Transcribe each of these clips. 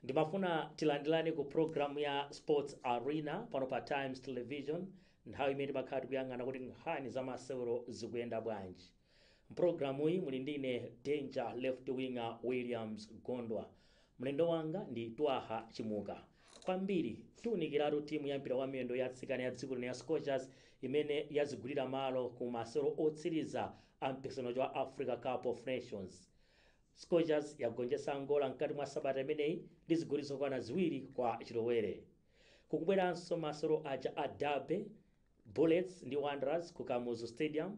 Ndimafuna tilandilani ku program ya Sports Arena pano pa Times Television, nthawi imene timakhala tikuyang'ana kuti nkhani za masewero zikuyenda bwanji. Mpulogalamu iyi muli ndine Danger left winger Williams Gondwa. Mlendo wanga ndi Twaha Chimuka. Kwambiri tiunikiratu timu ya mpira wa miyendo ya atsikana ya dziko lino ya Scorchers imene yazigulira malo ku masewero otsiriza a mpikisano wa Africa Cup of Nations. Scorchers yagonjetsa Angola mkati mwa sabata imeneyi ndi zigoli zokwana ziwiri kwa chilowere. Kukubweranso masewero aja a Derby Bullets ndi Wanderers ku Kamuzu Stadium,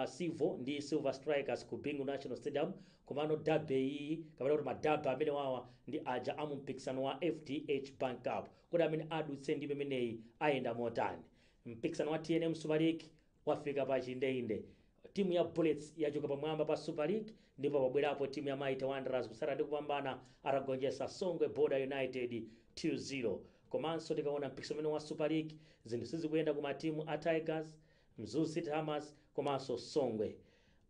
Sivo ndi Silver Strikers ku Bingu National Stadium. Komano Derby iyi kapena kuti madaba amene wawa ndi aja amu mpikisano wa FDH Bank Cup, kuti amene adutse ndi imeneyi ayenda motani. Mpikisano wa TNM Super League wafika pa chindeyinde. Timu ya Bullets yachoka pamwamba pa Super League, ndipo pabwerapo timu ya Mighty Wanderers kusala ndi kupambana atagonjetsa Songwe Border United 2-0. Komanso tikaona mpikisano wa Super League zinthu sizikuyenda ku matimu a Tigers, Mzuzu City Hammers komanso Songwe.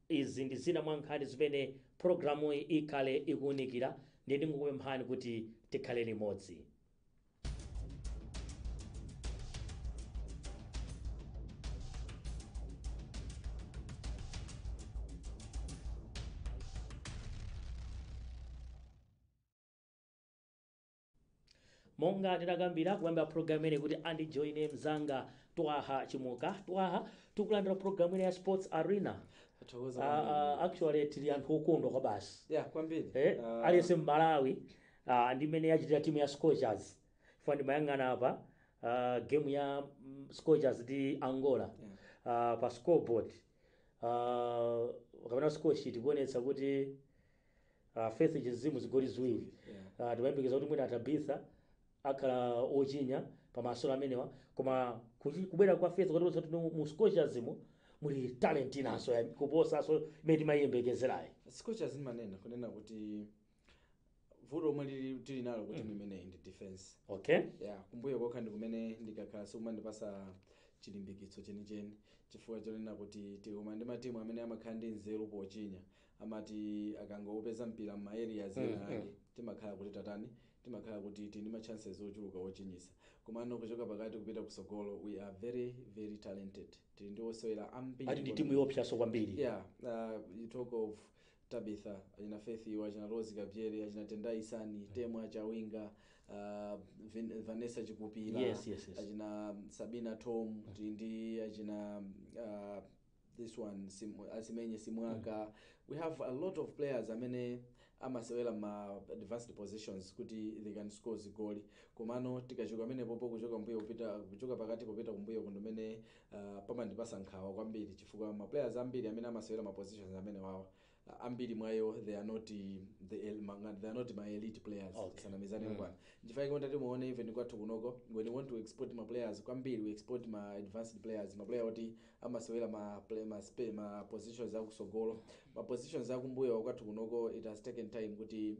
Izi ndi zina mwa nkhani zimene programu iyi ikhale ikuunikira, ndi ndikukupemphani kuti tikhale limodzi. Monga tinakambira kuyamba program ine kuti andijoine mzanga Twaha Chimuka. Twaha, tikulandira program ya Sports Arena. Actually tili anthu okondwa kwa basi. Yeah, kwambiri. Aliyese Malawi ndi mene yachitira timu ya Scorchers. Fandi mayang'ana apa game ya Scorchers ndi Angola. Pa scoreboard. Kapena score sheet kuonetsa kuti Faith Chizimu zigoli ziwiri. Timayembekeza kuti mwina atabisa akhala ochinya pa masolo amenewa, koma kubwera kwa Faith kuti mu Scorchers muli talent inaso kuposaso imene timayembekezerayi. Scorchers imanena kunena kuti vuto omwe tili nalo kuti imene ndi defense. Okay. Yeah, kumbuyo kokha ndi kumene ndikakhala sikumandipasa chilimbikitso chenicheni, chifukwa chonena kuti tikoma ndi matimu amene amakhala ndi nzeru pochinya, amati akangopeza mpira ma areas ena ake timakhala kuti tatani, timakhala kuti tini ma chances ochuluka ochinyisa. Komano kuchoka pakati kupita kusogolo, we are very very talented. Tili ndi osewera ambiri. Ati ndi timu yopsaso kwambiri. Yeah, you talk of Tabitha, ajina Faith Iwa, ajina Rose Gabriel, ajina Tendai Sani, Temu Achawinga, Vanessa Chikupila, yes. ajina Sabina Tom, Tindi, ajina this one Asimenye Simwaka. We have a lot of players amene amasewera ma advanced positions kuti they can score zigoli. Komano tikachoka amene popo kuchoka mbuyo kupita kuchoka pakati kupita kumbuyo kundomene pamandipasa nkhawa kwambiri, chifukwa ma players ambiri amene amasewera ma positions amene wawa ambiri mwayo they are not my elite players. Sana mizani ngwana njifai konta timuone even kwathu kunoko, when we want to export my players kwambiri we export my advanced players, ma player oti amasewera ma positions za kusogolo, ma positions za kumbuyo kwathu kunoko. It has taken time kuti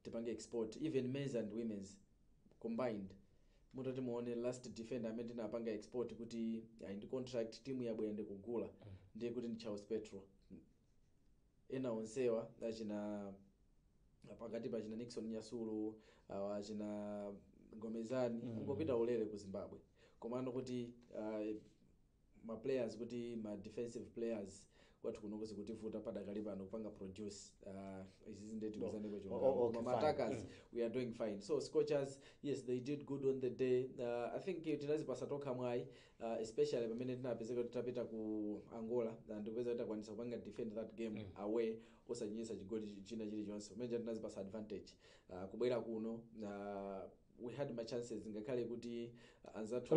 tipange export even men's and women's combined. Mutati muone last defender amene tinapanga export kuti ndi contract timu yabwende kugula ndiye kuti ndi Charles Petro. Ena onsewa achina pakati pa achina Nixon Nyasulu, achina Gomezani ngopita ulere ku Zimbabwe. Komano kuti ma players kuti ma defensive players kwathu kuno kuzikutivuta padakali pano kupanga produce izi ndeti kuzaneko chonga. Ma attackers we are doing fine. So Scorchers, yes, they did good on the day. I think tinazipasa toka mwai, especially pamene tinapezeka tutapita ku Angola and kupeza kuti akwanisa kupanga defend that game away osanyisa chigoli china chili chonse. Pamene tinazipasa advantage kubwera kuno we had my chances ngakhale kuti anzathu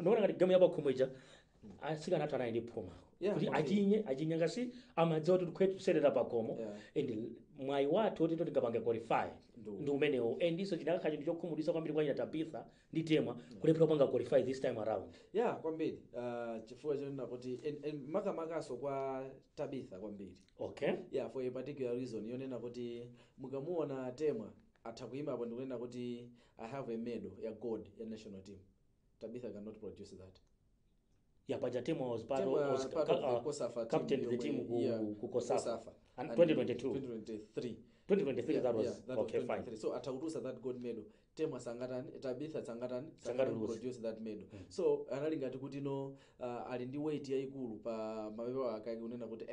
noona ngati game yapa khumweja asika natana ndi phoma kuti achinye ngasi amadziwa kuti kwetu kuserera pakomo and mwai wathu kuti tingapanga qualify ndi umenewo, and iso chinakhala chinthu chokhumudwitsa kwambiri kwa Tabitha ndi Temwa kulephera kupanga qualify this time around. Yeah, kwambiri chifukwa chonena kuti makamakaso kwa Tabitha kwambiri. Okay. Yeah, for a particular reason yonena kuti mukamuona Temwa atakuyima apo ndikunena kuti I have a medal ya gold ya national team. Tabitha cannot produce that. Yeah, but Temwa was part of the Kosafa captain of the team ku Kosafa and 2022. 2023 that was that okay, was 2023. So atakutusa that gold medal temwa sangatani Tabitha sangatani produce that medal. So anali ngati kuti no ali ndi weight yayikulu pa mapepa akake unena kuti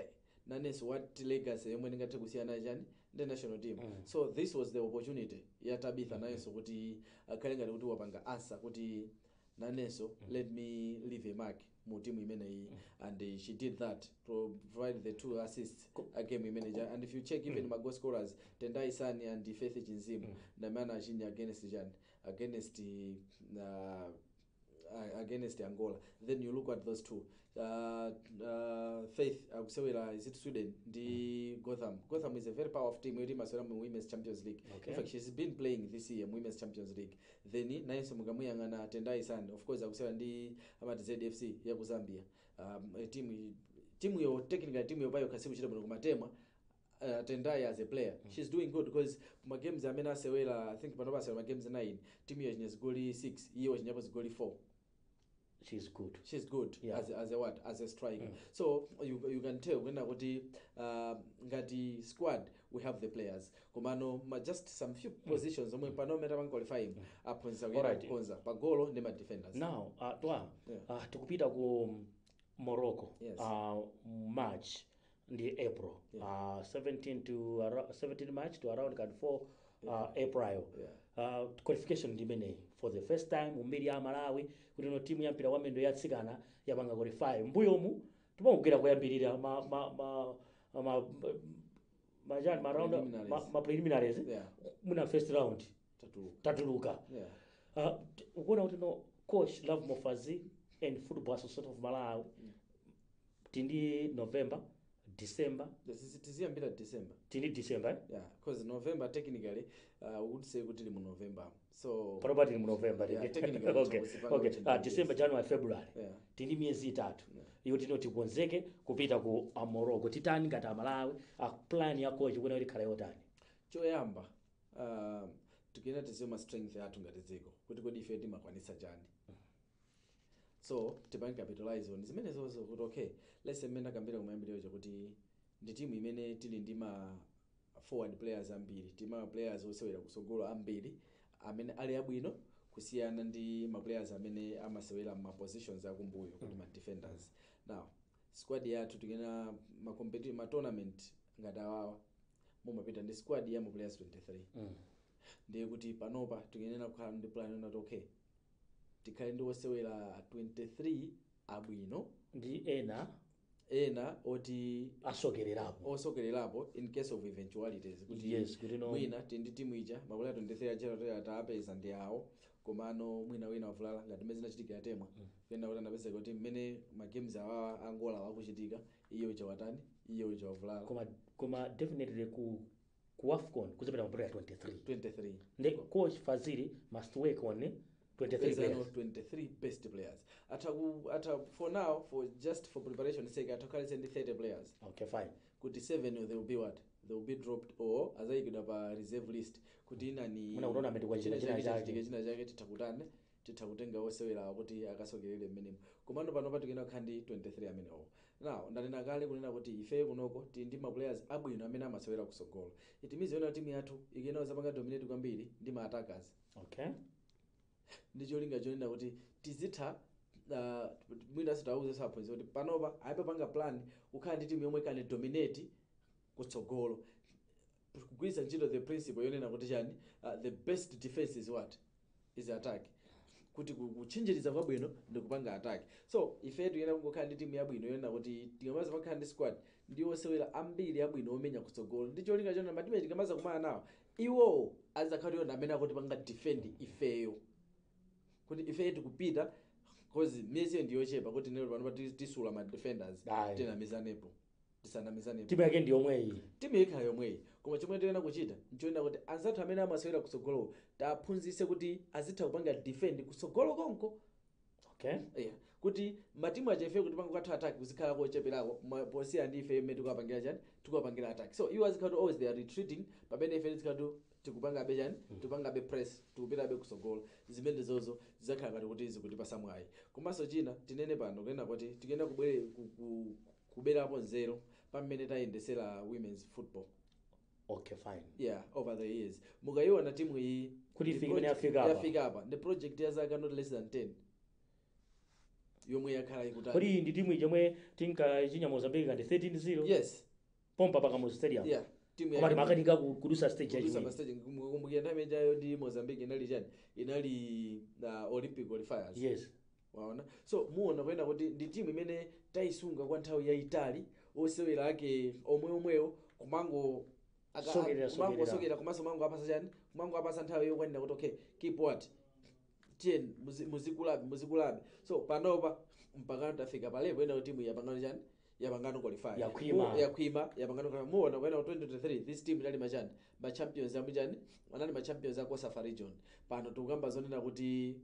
nanenso what legacy yomwe ndingathe kusiyana chani the national team. So this was the opportunity ya Tabitha nayenso kuti akhale ngati kuti wapanga answer kuti nanenso let me leave a mark mu team imeneyi, and she did that to provide the 2 assists a game manager. And if you check even my goal scorers Tendai Sani and Faith Chinzimu na mana ajini against Angola, then you look at those two Faith akusewera is it Sweden the Gotham is a very powerful team yoti masewera mu Women's Champions League. In fact she's been playing this year mu Women's Champions League. Then nayenso mukamuyangana Tendai Sani of course akusewera ndi amati ZFC ya ku Zambia. Team yo technical team yo bayo kasimu chita muno kumatemwa Tendai as a player she's doing good because kuma games amene asewera I think panopa asewera games 9 team yo chinya zigoli 6 iyo chinyapo zigoli 4. She's good yeah. as a striker. So you can tell when kuti ngati squad we have the players komano just some few positions omwe pano meta ban qualifying aponza kukonza pagolo ndi ma defenders. Now tikupita ku Morocco March ndi April 17 March to around 4 April. Qualification ndimene for the first time mbiri ya Malawi kuti no timu ya mpira wa mendo yatsikana yapanga qualify mbuyomu timongera kuyambirira ma preliminaries muna first round tatuluka ukuona kuti no coach Love Mofazi and Football Association of Malawi tindi November December tiziyambira December yeah because November technically would say kuti mu November so probably mu November technically okay December January February tindi miezi 3 iyo tinoti konzeke kupita ku Morocco titani ngati Malawi plan yako chikuona kuti khala yotani choyamba tukena tizima strength yathu ngati dziko kuti kodi ife timakwanisa chani so tibank capitalize on zimene zozo kuti okay let's say mena kambira kumayambira yocho kuti ndi timu imene tili ndi ma forward players ambiri tima players osewera kusogolo ambiri amene ali abwino kusiyana ndi ma players amene amasewera ma positions akumbuyo kuti ma defenders. Now squad yathu tikena ma tournament ngati awawa mumapita ndi squad ya ma players 23 ndiye kuti panopa tikenena kukhala ndi plan yona okay tikhale ndi osewera 23 abwino ndi ena oti asokererapo in case of eventualities kuti yes kuti no mwina tindi timu ija makola 23 ajera atapeza ndi awo komano mwina wina wavulala ngati mezi nachitika yatemwa kenda kuti anapeza kuti mmene ma games awa Angola wakuchitika iyo chawatani iyo chawavulala koma definitely ku AFCON kuzapita mpira 23 ndi coach Fazili must work on 23 best players ata for now for preparation sake atakale 30 players okay fine kuti 7 they will be what they will be dropped or azaikida pa reserve list kuti inani muna unaona ameti kwa china chake titakutenga osewera kuti akasokerere mmenemo komando pano patikena khandi 23 amenewo. Now ndanena kale kunena kuti ife kunoko ndi ma players abwino amene amasewera kusogolo itimizi yona timu yathu ikena zapanga dominate kwambiri ndi ma attackers okay ndicho linga jonena kuti tizitha mwina sitauze saphunzira kuti panopa ayipanga plan ukhala ndi timu yomwe kan dominate kutsogolo kugwiritsa ntchito the principle yonena kuti chani the best defense is what is attack kuti kuchinjiriza kwabwino ndikupanga attack. So ife tuyena kungokhala ndi timu yabwino yonena kuti tingamaza pakhala ndi squad ndi osewera ambiri abwino omenya kutsogolo ndicho linga chonena matimu tingamaza kumana nawo iwo azakhala yona amene akuti panga defend ifeyo kuti ife tikupita because mezi ndiyo chepa kuti nero pano tisula ma defenders tinamizanepo tisanamizanepo timu yake ndiyo yomweyi timu yake yomweyi koma chomwe tiyena kuchita nchoenda kuti anzathu amene amasewera kusogolo taphunzise kuti azitha kupanga defend kusogolo konko okay yeah kuti matimu achefe kuti pango katha attack kuzikhala kocheperako posiya ndi ife imene tikuwapangira chani tikuwapangira attack. So you as khato always they are retreating pamene ife tikhato tikupanga be chani tupanga be press tukupita be kusogolo zimene zozo zizakhala ngati kuti zikutipa samwayi komanso china tinene pano kunena kuti tikenda kubwera kuberapo nzero pamene tayendesera women's football Okay, fine. Yeah, over the years mukayiona timu iyi Kuti the ifike imene project- yafika apa. yafika apa the project ya zaka not less than 10 yomwe yakhala ikutali. Kodi ndi timu yomwe tinkachinya Mozambique kandi 13-0 Yes, pompa Pakamuzu Stadium. yeah, timu Koma timakanika kudusa stage kudusa yachimene. mastage kumbukira nthawi imeneyo ndi Mozambique inali chani inali Olympic qualifiers. Yes. Waona, so muona kwenda kuti ndi timu imene tayisunga kwa nthawi yayitali osewera ake omweomwewo kumango Sokerera. komanso mango apasa chani kumango apasa nthawi yokwanira kuti okay keep what 10 muzikulabe so panopa mpaka tafika palepo ena timu yapangano chani yapangano qualify Yakhwima. yapangano qualify muona kwenda 2023 this team inali machani ma champions amu chani anali ma champions a Kosafa region pano tukamba zonena kuti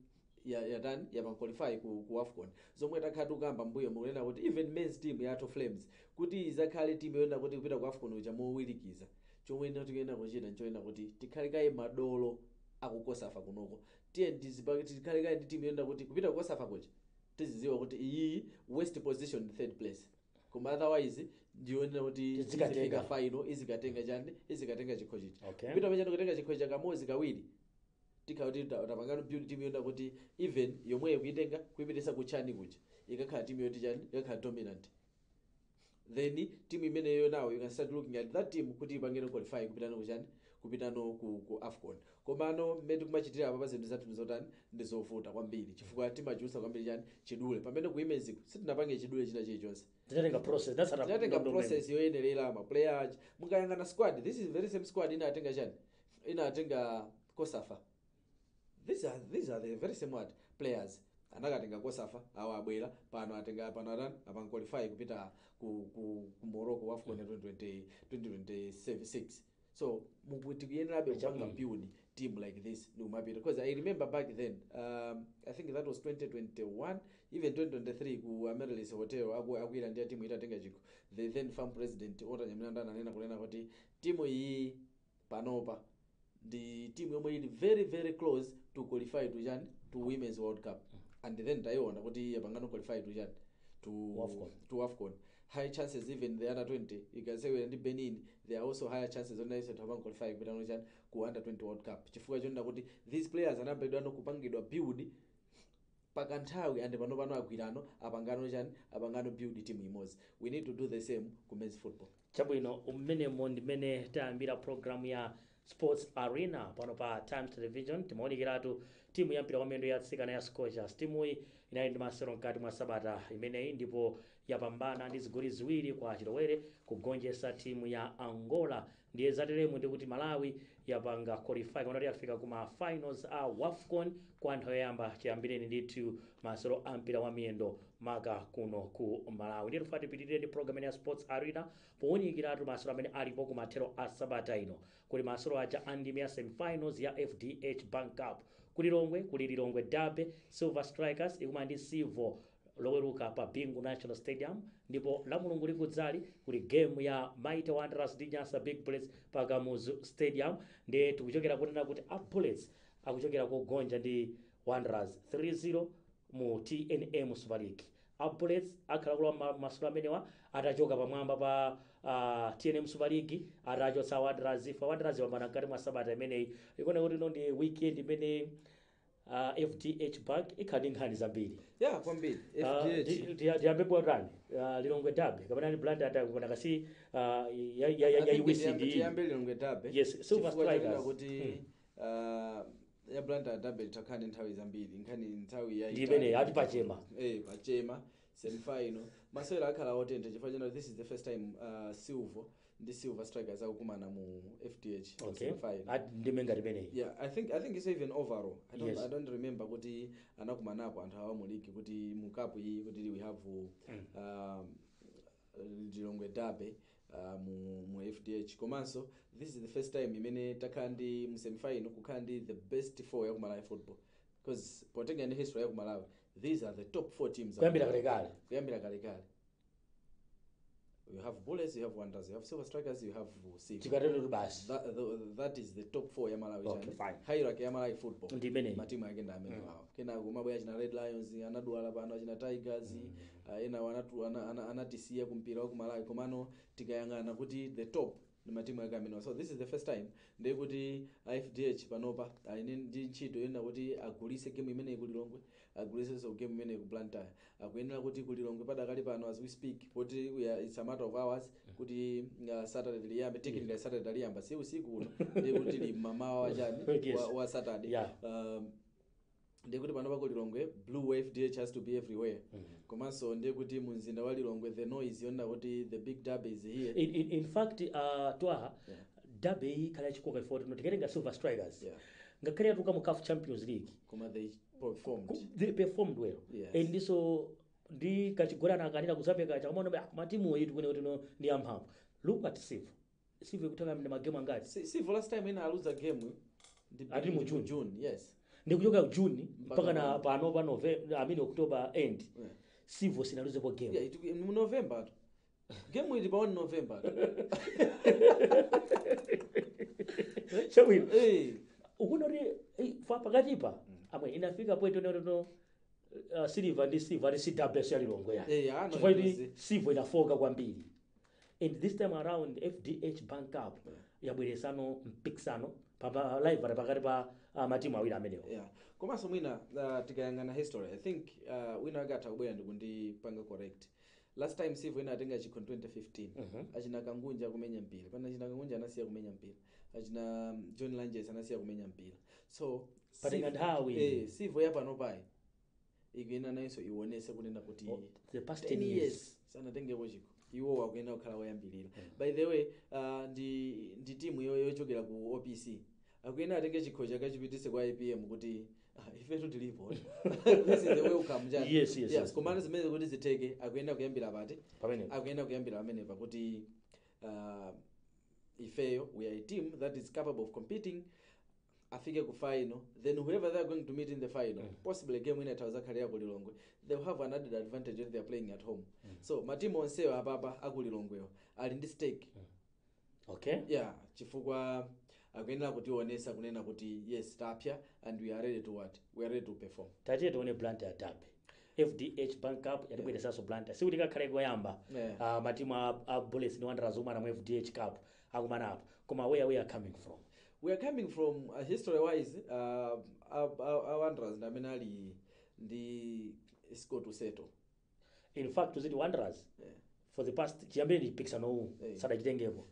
yatani yapanqualify ku AFCON zomwe takhala tukamba mbuyo mukunena kuti even men's team ya Ato Flames kuti izakhale team yoyenda kuti kupita ku AFCON uja mowirikiza chomwe tikuyenda kuchita nchoyenda kuti tikhale kaye madolo akukosafa kunoko tiye tikhale kaye ndi team yoyenda kuti kupita ku Kosafa kuja tiziziwa kuti iyi west position third place koma otherwise ndiyonena kuti izifika final izikatenga chani izikatenga chikho chichi Okay. kupita pachano kutenga chikho cha kamozi kawiri tikauti tapangano build team yonda kuti even yomweyo kuitenga kuipitisa kuchani kuja ikakhala team yoti chani ikakhala dominant then team imeneyo nawo you can start looking at that team kuti ipangene qualify kupitano kuchani kupitano ku AFCON komano mmene tikumachitira apa pazinthu zathu zotani ndizovuta kwambiri chifukwa timajusa kwambiri chani chidule pamene ku women's sitinapange chidule china chilichonse Tinatenga process. That's what tinatenga process yoyenerera ma player mukayangana squad this is very same squad inatenga chani inatenga Kosafa. These are the very same what players anakatenga Kosafa awo abwera pano atenga pano atani apanqualify kupita ku Morocco AFCON 2026 so mukuti kuyenerabe kupanga build team like this numapita because I remember back then I think that was 2021 even 2023 ku Amaryllis Hotel akuira ndi team itatenga chikho the then farm president otanyamira ananena kunena kuti timu iyi panopa the team yomwe ili very very close to qualify to Jan to Women's World Cup and then taiona kuti yapangano qualify to Jan to AFCON high chances even the under 20 ikasewera ndi Benin there are also higher chances on ice to have qualify kupita Jan ku under 20 World Cup chifukwa chonda kuti these players anabedwa kupangidwa build pakanthawi and pano agwirano apangano Jan apangano build team imodzi we need to do the same ku men's football chabwino ummenemo ndimene tayambira program ya Sports Arena pano pa Times Television timaonekeratu timu ya mpira wa miyendo ya atsikana ya Scorchers timu iyi inali ndi masewero mkati mwa sabata imeneyi ndipo yapambana ndi zigoli ziwiri kwa chilowere kugonjetsa timu ya Angola ndiye zateremu ndi kuti Malawi yapanga qualify kuti yafika kuma finals a AFCON kwa nthawi yoyamba chiyambireni ndithu masewero a mpira wa miyendo maka kuno ku Malawi ndiye tufati pitirire ndi program ya Sports Arena powunikiratu masewero amene alipo kumathero a sabata ino kuli masewero aja andime ya semifinals ya FDH Bank Cup kuli Lilongwe Derby Silver Strikers ikuma ndi Silver loweruka pa Bingu National Stadium ndipo la Mulungu likudzali kuli game ya Mighty Wanderers ndi Nyasa Big Bullets pa Kamuzu Stadium ndiye tikuchokera kunena kuti a Bullets akuchokera kugonja ndi Wanderers 3-0 mu TNM Super League. A Bullets akhala kula masula amenewa atachoka pamwamba pa TNM Super League atachotsa Wanderers wambana mkati mwa sabata imeneyi ikone kuti no ndi weekend imene FDH Bank ikhadi nkhani zambiri yeah kwambiri FDH tiyambe bwatani Lilongwe Derby kapena ni Blunder atakona kasi ya UCD tiyambe Lilongwe Derby yes Silver Strikers kuti ya Blunder Derby takhani nthawi zambiri nkhani nthawi ya imene ati pachema pachema semifinal masewera akhala otentha chifukwa chana this is the first time Silver Strikers akukumana mu FDH semifinal ndimengati imeneyi yeah I think it's even overall Yes. I don't remember kuti anakumanapo anthu awa mu league kuti mu cup iyi kuti we have Lilongwe Derby mu FDH komanso this is the first time imene takhala ndi mu semifinal kukhala ndi the best 4 ya ku Malawi football because potenga ndi history ya ku Malawi these are the top 4 teams kuyambira kalekale you have Bullets, you have Wanderers, you have Silver Strikers, you have Silver. tikatero basi That is the top 4 ya Malawi. Okay, fine. Hierarchy ya Malawi football. ndi imeneyi Matimu agenda amene wawo. Kena kumabwera china Red Lions, anadwala pano achina Tigers, ena anatisiya kumpira wa ku Malawi komano tikayangana kuti the top ndi matimu ake amenewa. So this is the first time ndiye kuti FDH panopa ali ndi ntchito yena kuti agulise game imene kulilongwe, agulisenso game imene ku Blantyre, akuyenera kuti kulilongwe padakali pano as we speak kuti it's a matter of hours kuti Saturday liyambe, technically Saturday liyamba si usiku uno ndiye kuti li mamawa wachani wa Saturday. Ndiye kuti panopa kulilongwe Blue FDH has to be everywhere. Komanso ndiye kuti mumzinda wa Lilongwe the noise yona kuti the big derby is here. In fact twaha derby kala chikoka ifoti no tikerenga Silver Strikers ngakhale atuka mu CAF Champions League koma they performed well. Yes. And so ndi kachigorana akanira kusapeka chakamona matimu yetu kwene kuti no ndi amphamvu. Look at Sivu kutaka ndi magame angati. Sivu last time ina lose a game ati mu June. Yes. Ndikuchoka June mpaka na pano pa November October end. Sivu sinaluze po game. In November. Game ili pa November. Shawi. Ukunori fa pakati pa. Amwe inafika point no Silver ndi Silver ndi CWS ya Lilongwe ya. Chifukwa Sivu inafoka kwambiri. And this time around FDH Bank Cup yabweresano mpikisano papa live pakati pa matimu awiri amenewo. Komanso mwina tikayangana history, I think wina akatha kubwera ndikundipanga correct. Last time Sivu ina atenga chikho 2015 achina Kangunja kumenya mpira, pana achina Kangunja anasiya kumenya mpira, achina John Langes anasiya kumenya mpira. So patenga nthawi Sivu yapano pai ikuyena nayenso iwonese kunena kuti the past 10 years sanatengepo chikho iwo wakuyenda kukhala woyambirira. By the way ndi timu yochokera ku OPC akuyenda atenge chikho chakachipitise kwa IPM kuti ifetu tilipo. This is the welcome jani. Yes. Komanda zimene kuti ziteke akuyenda kuyambira pati pamene akuyenda kuyambira pamene pakuti ifeyo we are a team that is capable of competing afike ku final, then whoever they are going to meet in the final possibly game winner tawazakhalira ku Lilongwe, they will have an added advantage if they are playing at home. So matimu onsewo apapa aku Lilongwewo ali ndi stake. Okay. Chifukwa akuyenera kutionesa kunena kuti yes tapya and we are ready to what? We are ready to perform. Tatiye tione Blantyre derby. FDH Bank Cup yatibweresanso Blantyre. Sikuti kakhale koyamba matimu a Bullets ndi Wanderers umana mu FDH Cup akumana apo. Koma where we are coming from? We are coming from history wise Wanderers ndamene ali ndi score to settle. In fact tuzidi Wanderers for the past chiyambire ndi pikisano sadachitengepo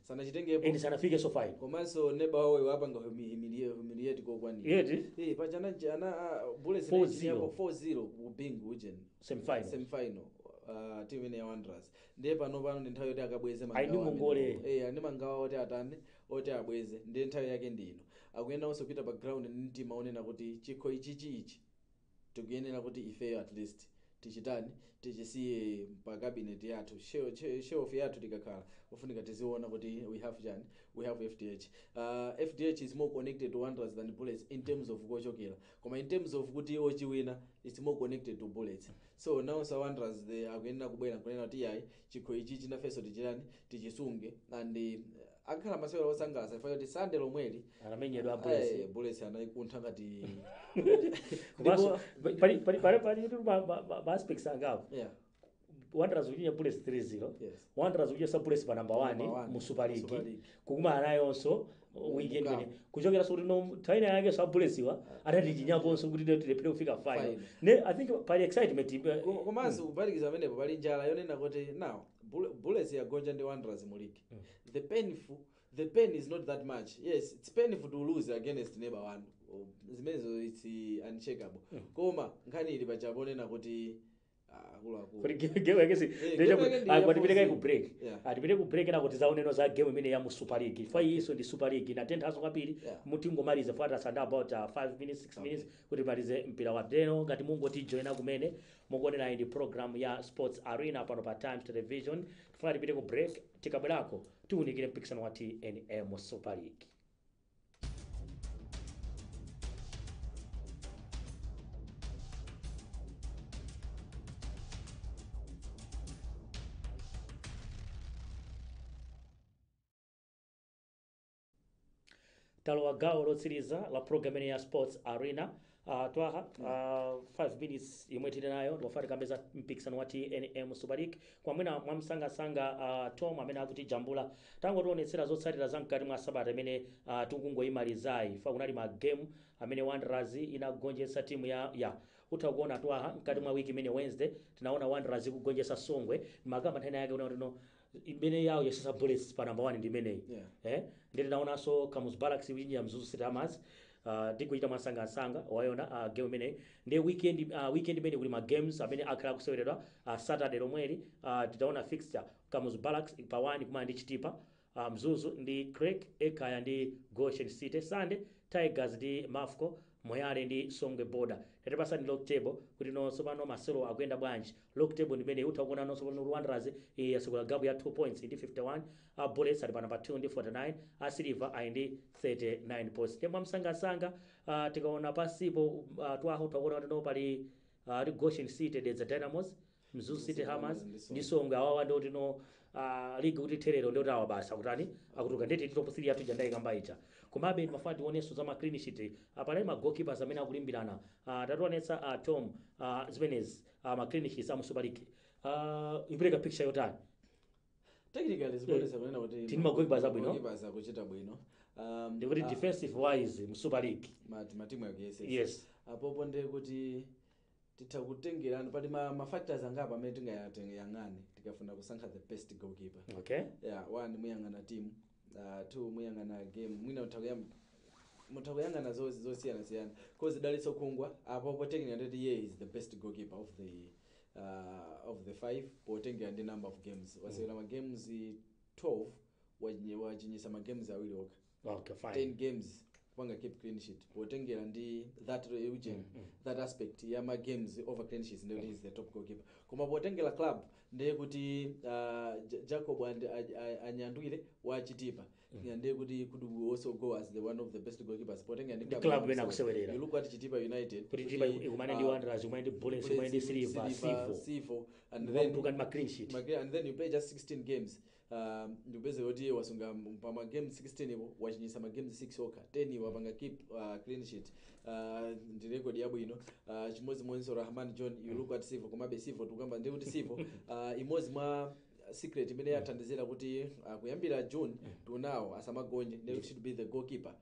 and sanafike so fine. Komanso neba wawo wapanga humiliate kokwanira pachana Bullets 4-0 ubingu ujeni semi final team ine ya Wanderers ndiye pano ndi nthawi yoti akabweze mangawa oti atane oti abweze ndiye nthawi yake ndino akuyenda onse kupita pa ground ndi mtima onena kuti chikho ichi tikuyenera kuti ifeyo at least tichitani tichisiye pa cabinet yathu show of yathu tikakhala ufunika tiziona kuti we have FDH. FDH is more connected to Wanderers than Bullets in terms of kochokera, koma in terms of kuti ochiwina it's more connected to Bullets. So now Wanderers they akuyenda kubwera kunena kuti yayi chikho ichi chinafeso tichisunge and akhala masewera osangalatsa ifa kuti Sunday lomweli anamenyedwa Bullets anaikuntha ngati pali ba speaks angapo. Wanderers uchinya Bullets 3-0. Wanderers uchinya Bullets pa number 1 mu Super League. Kukuma anayonso weekend ine kuchokera so no taina yake sa Bullets wa atatichinyabonso kuti tilepere kufika final. I think pali excitement komanso kupalikiza pamene pali njala yonena kuti now Bullets yagonja ndi Wanderers mu league. The pain is not that much. Yes, it's painful to lose against neighbor one. Zimenezo it's uncheckable. Koma nkhani ili pachabonena kuti game yake atipeleka ku break. Atipeleka ku break na kuti zaoneno za game imene ya mu Super League. Ifa iso ndi Super League na 10 hazo kwapiri mutingo malize for sanda about 5 minutes 6 minutes kuti malize mpira wa deno ngati mungo ti join kumene mukuonera ndi program ya Sports Arena pano pa Times Television. Tufuna tipite ku break tikabwerako tiunikire mpikisano wa TNM Super League. Talowa gawo lotsiriza la program ya Sports Arena twaha 5 minutes imwe tili nayo ndikufati kambeza mpikisano wa TNM Super League kwamwina mwamsangasanga Tom amene akuti jambula tangotionetsera zotsatira zamkati mwa sabata imene tikungoyimalizayi fa kunali ma game amene Wanderers inagonjetsa timu ya utakuona twaha mkati mwa wiki imene Wednesday tinaona Wanderers kugonjetsa Songwe makamba nthena yake unaona imene yawo yasisa Bullets pa number 1 ndi imeneyi nditi naonanso Camus Barracks winja Mzuzu City Hammers ndikuita mwasangasanga wayona game imene ndi weekend imene kuli ma games amene akhala kuseweredwa Saturday lomweli titaona fixture Camus Barracks pa 1 kuma ndi Chitipa Mzuzu ndi Craig Ekaya ndi Goshen City Sunday Tigers ndi Mafco Moyale ndi Songwe Border tatipasa ndi lock table kuti nonso pano maselo akuyenda bwanji lock table ndimene utakuona nonso pano Wanderers yasekula gabu ya 2 points ndi 51 Bullets ali pa number 2 ndi 49 Silver ali ndi 39 points temwa msangasanga tikaona pasipo twaho twakuona kuti no pali Goshen City Dedza Dynamos Mzuzu City Hammers ndi Songwe awawa ndi kuti no ligi kuti therero ndio tawa basa kutani akutuka ndeti top 3 yathu jandai kamba icha komabe mafati oneso za ma clean sheet apale ma goalkeepers amene akulimbirana tatuonetsa Tom zimenezi ma clean sheets am Super League ipereka picture yotani technically zibonesa kunena kuti tini ma goalkeepers abwino goalkeepers akuchita bwino ndikuti defensive wise mu Super League matimu yake yes apopo ndi kuti titakutengerana pali ma factors angapa amene tingayang'ane tikafuna kusankha the best goalkeeper okay one muyang'ana team two muyang'ana game mwina mutakuyang'ana zosiyana cause Dalitso Khungwa apopo technically ndi he is the best goalkeeper of the 5 potengera ndi number of games wasewera ma games 12 wachinyisa ma games awiri okha okay fine 10 games wanga keep clean sheet potengera ndi that region that aspect ya ma games over clean sheets ndio is the top goalkeeper koma potengera club ndiye kuti Jacob Anyandwile wa Chitipa ndiye kuti could also go as the one of the best goalkeepers potengera ndi club bena kusewerera you look at Chitipa United kuti Chitipa ikumane ndi Wanderers ikumane ndi Bullets ikumane ndi Silver Sivo and then tukani ma clean sheet and then you play just 16 games ndipeze kuti wasunga pa ma games 16 ipo wachinyisa ma games 6 okha 10 wapanga keep clean sheet ndi record yabwino chimozi mwenso Rahman John you look at Sivo komabe Sivo tukamba ndi kuti Sivo imozi mwa secret imene yathandizira kuti kuyambira June to now asamagonje they should be the goalkeeper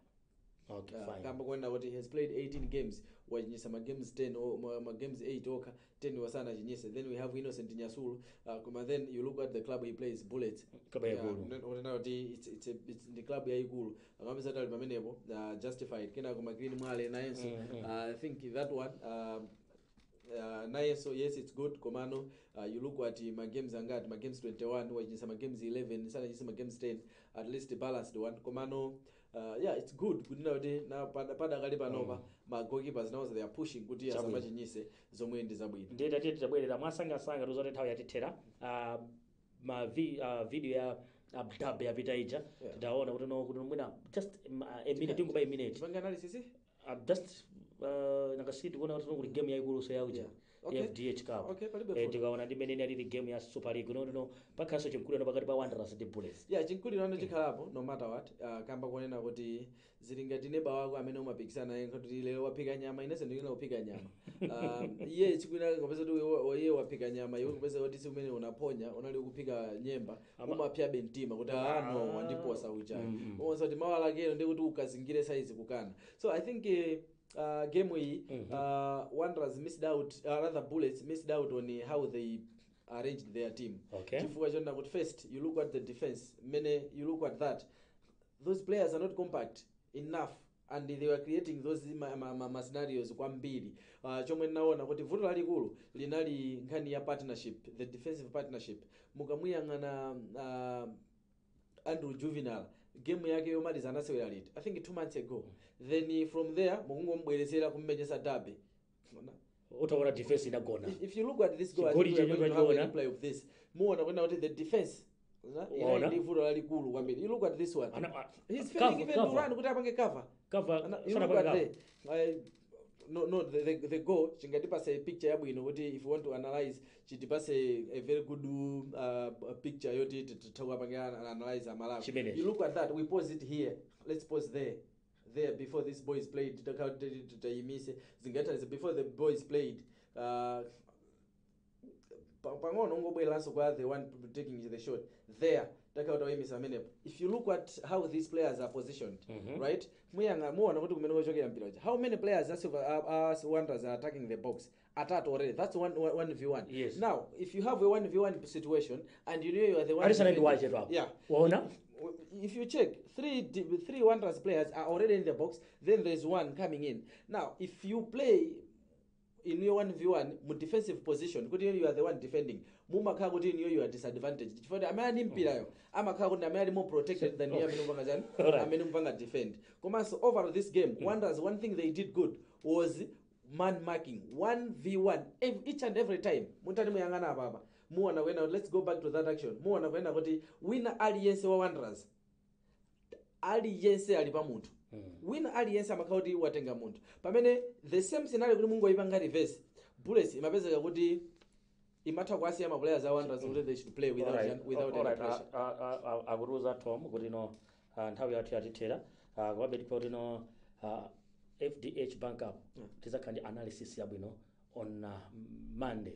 okay fine kamba kwenda kuti he has played 18 games wachinyisa ma games 10 or ma games 8 okha 10 wasana achinyise then we have Innocent Nyasulu kuma then you look at the club he plays Bullets it's the club yaikulu akamisa tali pamenepo justified kena kuma Green Mwale nayenso I think that one naye so yes it's good komano you look at my games angati my games 21 wachinyisa my games 11 sana chisa my games 10 at least balanced one komano it's good kunena kuti na pada kali panova ma goalkeepers now they are pushing kuti asamachinyise zomwe ndi zabwino ndeta tete tabwerera mwasangasanga tuzoti nthawi yatithera ma video ya dub ya vitaija titaona kuti no kuti mwina just a minute by a minute panga analysis just nakasiti kuona kuti kuli game yaikulu so yauja FDH Cup tikaona ndi menene ali game ya Super League no pakhaso chinkuliro pakati pa Wanderers ndi Bullets chinkuliro ano chikhalapo no matter what kamba kuonena kuti zilingati neba wako amene umapikisana naye kuti lero waphika nyama inese ndikina kuphika nyama iye chikwina kapeza kuti iye waphika nyama iwe kupeza kuti si umene unaponya unali kuphika nyemba umapya bentima kuti no wandiposa uja onse kuti mawala kero ndi kuti ukazingire size kukana so I think game hii Wanderers missed out rather Bullets missed out on how they arranged their team chifukwa chona kuti first you look at the defense you look at that those players are not compact enough and they were creating those scenarios kwambiri chomwe naona kuti vuto lalikulu linali nkhani ya partnership the defensive partnership mukamuyang'ana Andrew Juvenal game yake yomaliza anasewera liti I think 2 months ago then from there mukungombwerezera kummenyesa dabe utaona defense inagona if you look at this goal I think we're going to have a play of this muona kwenda kuti the defense ina vuto lalikulu kwambiri you look at this one he's failing even to run kuti apange cover you look at the goal chingatipase picture yabwino kuti if you want to analyze chitipase a very good picture yoti titakuwa pange analyze amalawi you look at that we pause it here let's pause there there before these boys played taimise zingaita before the boys played pang'ono ngobweranso kwa the one taking the shot there takauta wayimisa amenepo. If you look at how these players are positioned, right, muona kuti kumene kuchokera mpira uja, how many players as Wanderers are attacking the box atatu already. That's 1v1. Yes. Now if you have a 1v1 situation and you know you are the one yeah, waona if you check three Wanderers players are already in the box, then there's one coming in. Now if you play in your 1v1 mu defensive position kuti you are the one defending, mumakhala kuti you are disadvantaged chifukwa amene ali mpira yo amakhala kuti amene ali more protected than you amene mpanga chani amene mpanga defend. Komanso over this game Wanderers, one thing they did good was man marking 1v1 each and every time. Mutani muyangana apa muona kwena, let's go back to that action, muona kwena kuti wina aliyense wa Wanderers aliyense ali pa munthu wina aliyense amakhala kuti watenga munthu pamene the same scenario kuti mungoyipanga reverse bullets imapezeka kuti imatha kuasiya ma players a Wanderers kuti they should play without any pressure. Akuruza Tom kuti no nthawi yathu yatithera kwabe kuti no FDH bank up tizakhandi analysis yabwino on Monday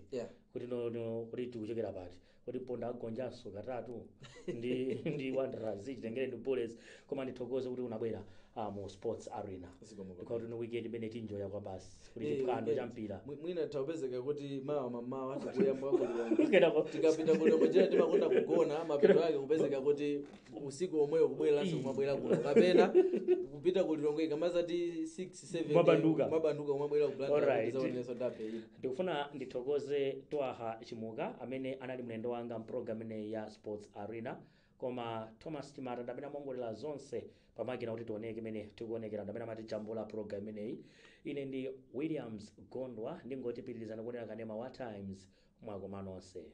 kuti no kuti tikuchekera pati kuti ponda agonjanso katatu ndi Wanderers chitengere ndi Bullets koma ndithokoze kuti unabwera mu sports arena because no weekend imene tinjoya kwa basi kuti chipando cha mpira mwina taupezeka kuti mama atakuyamba kulira tikapita kuno mojera timakonda kugona mapito yake kupezeka kuti usiku omweyo kubweranso kumabwera kuno kapena kupita kulilongwe kamazati 6 7 mabanduka kumabwera kublanda zaonesa dape. Ndikufuna ndithokoze Twaha Chimuka amene anali mlendo wanga mprogram ine ya sports arena, koma Thomas Timata ndamene mongolera zonse pamakina kuti tioneke mene tikuonekera ndamene amati jambula program ineyi. Ine ndi Williams Gondwa ndingoti pitirizana kuonera kanema wa Times mwakoma nonse.